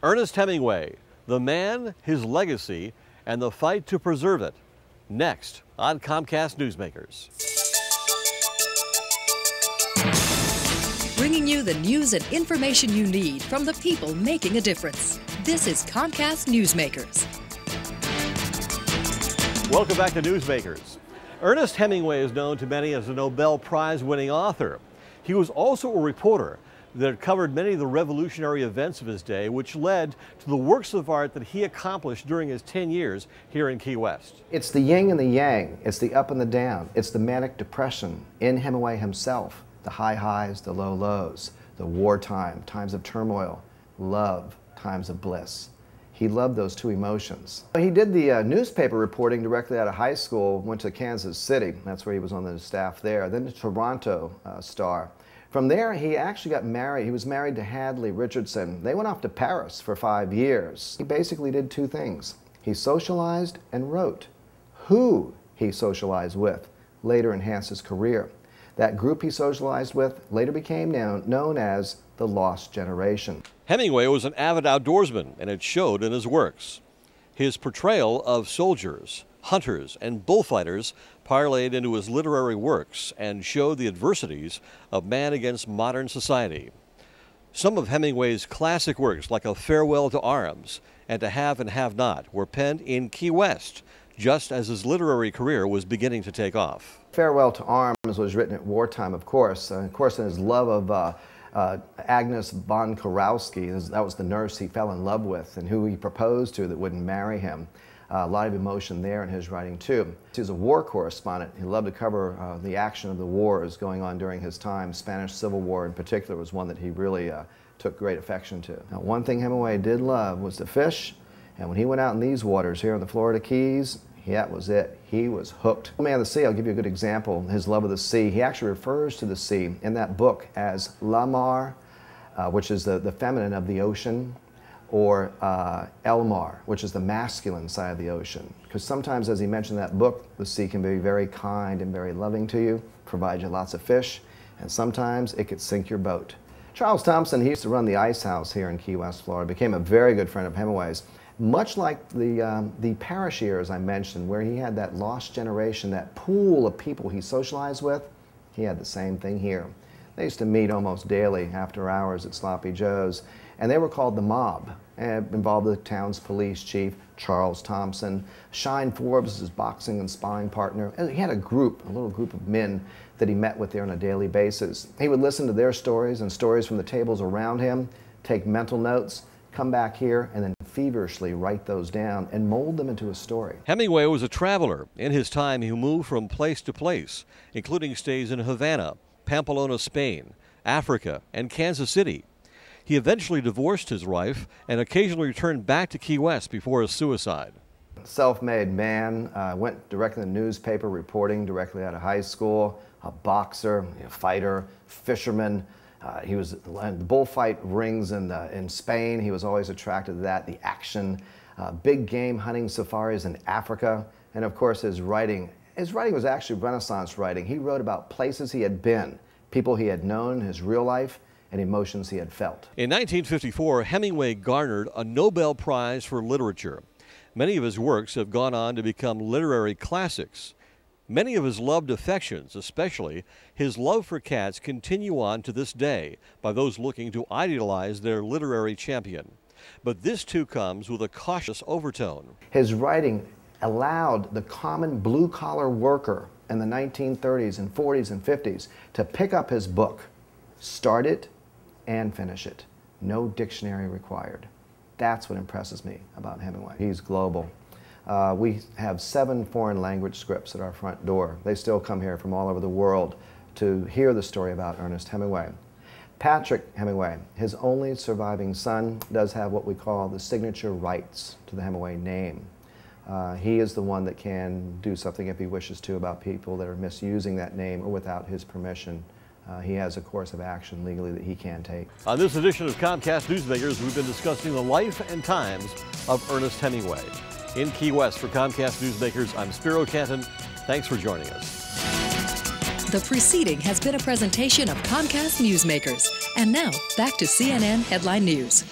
Ernest Hemingway, the man, his legacy, and the fight to preserve it. Next on Comcast Newsmakers. Bringing you the news and information you need from the people making a difference. This is Comcast Newsmakers. Welcome back to Newsmakers. Ernest Hemingway is known to many as a Nobel Prize-winning author. He was also a reporter that covered many of the revolutionary events of his day, which led to the works of art that he accomplished during his 10 years here in Key West. It's the yin and the yang. It's the up and the down. It's the manic depression in Hemingway himself. The high highs, the low lows, the wartime, times of turmoil, love, times of bliss. He loved those two emotions. He did the newspaper reporting directly out of high school, went to Kansas City. That's where he was on the staff there. Then the Toronto Star. From there, he actually got married. He was married to Hadley Richardson. They went off to Paris for 5 years. He basically did two things. He socialized and wrote. Who he socialized with later enhanced his career. That group he socialized with later became known as the Lost Generation. Hemingway was an avid outdoorsman, and it showed in his works. His portrayal of soldiers, hunters, and bullfighters parlayed into his literary works and showed the adversities of man against modern society. Some of Hemingway's classic works, like A Farewell to Arms and To Have and Have Not, were penned in Key West, just as his literary career was beginning to take off. Farewell to Arms was written at wartime, of course. In his love of Agnes von Kurowski, that was the nurse he fell in love with and who he proposed to that wouldn't marry him. A lot of emotion there in his writing too. He was a war correspondent. He loved to cover the action of the wars going on during his time. Spanish Civil War in particular was one that he really took great affection to. Now, one thing Hemingway did love was to fish, and when he went out in these waters here in the Florida Keys, that was it. He was hooked. Man of the Sea, I'll give you a good example. His love of the sea. He actually refers to the sea in that book as La Mar, which is the feminine of the ocean, or El Mar, which is the masculine side of the ocean. Because sometimes, as he mentioned in that book, the sea can be very kind and very loving to you, provide you lots of fish, and sometimes it could sink your boat. Charles Thompson, he used to run the ice house here in Key West, Florida, became a very good friend of Hemingway's. Much like the Parish years I mentioned, where he had that lost generation, that pool of people he socialized with, he had the same thing here. They used to meet almost daily after hours at Sloppy Joe's, and they were called the Mob, and involved the town's police chief, Charles Thompson. Shine Forbes was his boxing and sparring partner. And he had a little group of men that he met with there on a daily basis. He would listen to their stories and stories from the tables around him, take mental notes, come back here, and then feverishly write those down and mold them into a story. Hemingway was a traveler. In his time, he moved from place to place, including stays in Havana, Pamplona, Spain, Africa, and Kansas City. He eventually divorced his wife and occasionally returned back to Key West before his suicide. Self-made man, went directly to the newspaper, reporting directly out of high school, a boxer, a fighter, fisherman. He was in the bullfight rings in Spain. He was always attracted to that, the action, big game hunting safaris in Africa, and of course his writing. His writing was actually Renaissance writing. He wrote about places he had been, people he had known, his real life, and emotions he had felt. In 1954, Hemingway garnered a Nobel Prize for Literature. Many of his works have gone on to become literary classics. Many of his loved affections, especially his love for cats, continue on to this day by those looking to idealize their literary champion. But this too comes with a cautious overtone. His writing allowed the common blue-collar worker in the 1930s and 40s and 50s to pick up his book, start it, and finish it. No dictionary required. That's what impresses me about Hemingway. He's global. We have 7 foreign language scripts at our front door. They still come here from all over the world to hear the story about Ernest Hemingway. Patrick Hemingway, his only surviving son, does have what we call the signature rights to the Hemingway name. He is the one that can do something if he wishes to about people that are misusing that name or without his permission. He has a course of action legally that he can take. On this edition of Comcast Newsmakers, we've been discussing the life and times of Ernest Hemingway. In Key West for Comcast Newsmakers, I'm Spiro Canton. Thanks for joining us. The preceding has been a presentation of Comcast Newsmakers. And now, back to CNN Headline News.